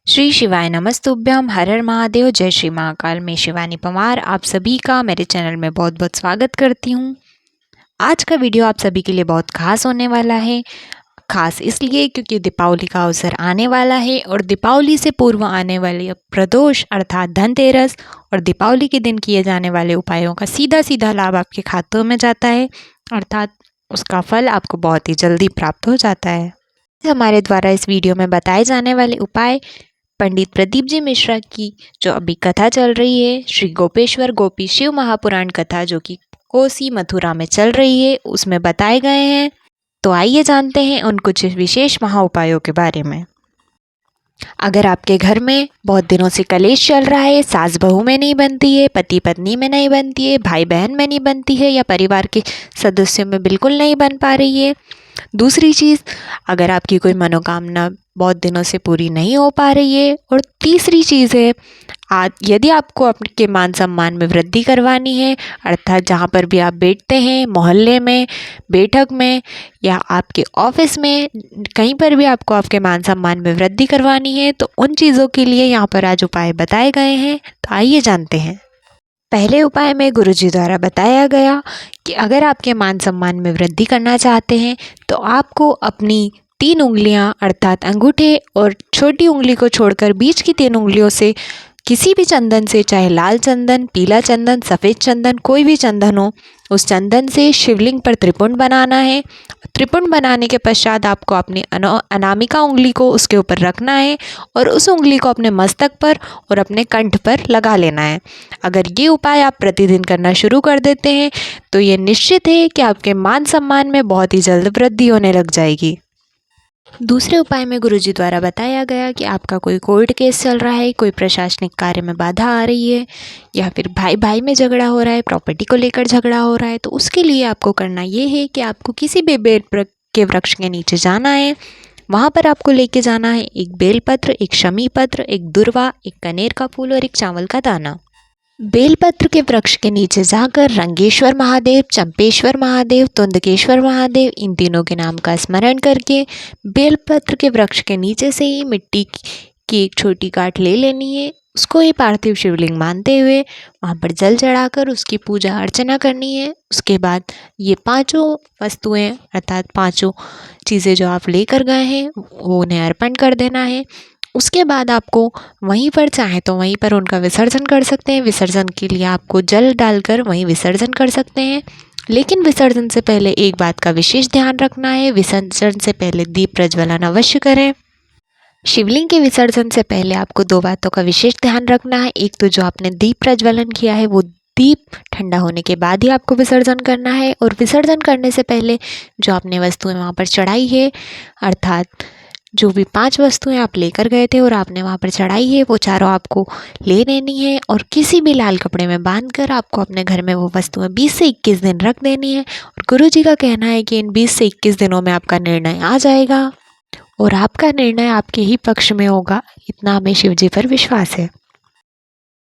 श्री शिवाय नमस्तुभ्यम, हर हर महादेव, जय श्री महाकाल। मैं शिवानी पवार आप सभी का मेरे चैनल में बहुत बहुत स्वागत करती हूँ। आज का वीडियो आप सभी के लिए बहुत खास होने वाला है। खास इसलिए क्योंकि दीपावली का अवसर आने वाला है और दीपावली से पूर्व आने वाले प्रदोष अर्थात धनतेरस और दीपावली के दिन किए जाने वाले उपायों का सीधा सीधा लाभ आपके खातों में जाता है, अर्थात उसका फल आपको बहुत ही जल्दी प्राप्त हो जाता है। हमारे द्वारा इस वीडियो में बताए जाने वाले उपाय पंडित प्रदीप जी मिश्रा की जो अभी कथा चल रही है, श्री गोपेश्वर गोपी शिव महापुराण कथा, जो कि कोसी मथुरा में चल रही है, उसमें बताए गए हैं। तो आइए जानते हैं उन कुछ विशेष महा उपायों के बारे में। अगर आपके घर में बहुत दिनों से कलेश चल रहा है, सास बहू में नहीं बनती है, पति पत्नी में नहीं बनती है, भाई बहन में नहीं बनती है, या परिवार के सदस्यों में बिल्कुल नहीं बन पा रही है। दूसरी चीज़, अगर आपकी कोई मनोकामना बहुत दिनों से पूरी नहीं हो पा रही है। और तीसरी चीज़ है, यदि आपको आपके मान सम्मान में वृद्धि करवानी है, अर्थात जहाँ पर भी आप बैठते हैं, मोहल्ले में, बैठक में या आपके ऑफिस में, कहीं पर भी आपको आपके मान सम्मान में वृद्धि करवानी है, तो उन चीज़ों के लिए यहाँ पर आज उपाय बताए गए हैं। तो आइए जानते हैं। पहले उपाय में गुरुजी द्वारा बताया गया कि अगर आपके मान सम्मान में वृद्धि करना चाहते हैं तो आपको अपनी 3 उंगलियां अर्थात अंगूठे और छोटी उंगली को छोड़कर बीच की 3 उंगलियों से किसी भी चंदन से, चाहे लाल चंदन, पीला चंदन, सफ़ेद चंदन, कोई भी चंदन हो, उस चंदन से शिवलिंग पर त्रिपुंड बनाना है। त्रिपुंड बनाने के पश्चात आपको अपनी अनामिका उंगली को उसके ऊपर रखना है और उस उंगली को अपने मस्तक पर और अपने कंठ पर लगा लेना है। अगर ये उपाय आप प्रतिदिन करना शुरू कर देते हैं तो ये निश्चित है कि आपके मान सम्मान में बहुत ही जल्द वृद्धि होने लग जाएगी। दूसरे उपाय में गुरुजी द्वारा बताया गया कि आपका कोई कोर्ट केस चल रहा है, कोई प्रशासनिक कार्य में बाधा आ रही है, या फिर भाई भाई में झगड़ा हो रहा है, प्रॉपर्टी को लेकर झगड़ा हो रहा है, तो उसके लिए आपको करना ये है कि आपको किसी भी बेल के वृक्ष के नीचे जाना है। वहाँ पर आपको लेके जाना है एक बेलपत्र, एक शमी पत्र, एक दुर्वा, एक कनेर का फूल और एक चावल का दाना। बेलपत्र के वृक्ष के नीचे जाकर रंगेश्वर महादेव, चंपेश्वर महादेव, तुंदकेश्वर महादेव, इन तीनों के नाम का स्मरण करके बेलपत्र के वृक्ष के नीचे से ही मिट्टी की एक छोटी गांठ ले लेनी है। उसको ही पार्थिव शिवलिंग मानते हुए वहाँ पर जल चढ़ाकर उसकी पूजा अर्चना करनी है। उसके बाद ये 5 वस्तुएं अर्थात 5 चीज़ें जो आप लेकर गए हैं वो उन्हें अर्पण कर देना है। उसके बाद आपको वहीं पर, चाहे तो वहीं पर उनका विसर्जन कर सकते हैं। विसर्जन के लिए आपको जल डालकर वहीं विसर्जन कर सकते हैं, लेकिन विसर्जन से पहले एक बात का विशेष ध्यान रखना है। विसर्जन से पहले दीप प्रज्वलन अवश्य करें। शिवलिंग के विसर्जन से पहले आपको 2 बातों का विशेष ध्यान रखना है। एक तो जो आपने दीप प्रज्वलन किया है वो दीप ठंडा होने के बाद ही आपको विसर्जन करना है, और विसर्जन करने से पहले जो आपने वस्तुएं वहाँ पर चढ़ाई है, अर्थात जो भी 5 वस्तुएं आप लेकर गए थे और आपने वहाँ पर चढ़ाई है, वो चारों आपको ले लेनी है और किसी भी लाल कपड़े में बांधकर आपको अपने घर में वो वस्तुएं 20 से 21 दिन रख देनी है। और गुरुजी का कहना है कि इन 20 से 21 दिनों में आपका निर्णय आ जाएगा और आपका निर्णय आपके ही पक्ष में होगा। इतना हमें शिव जी पर विश्वास है।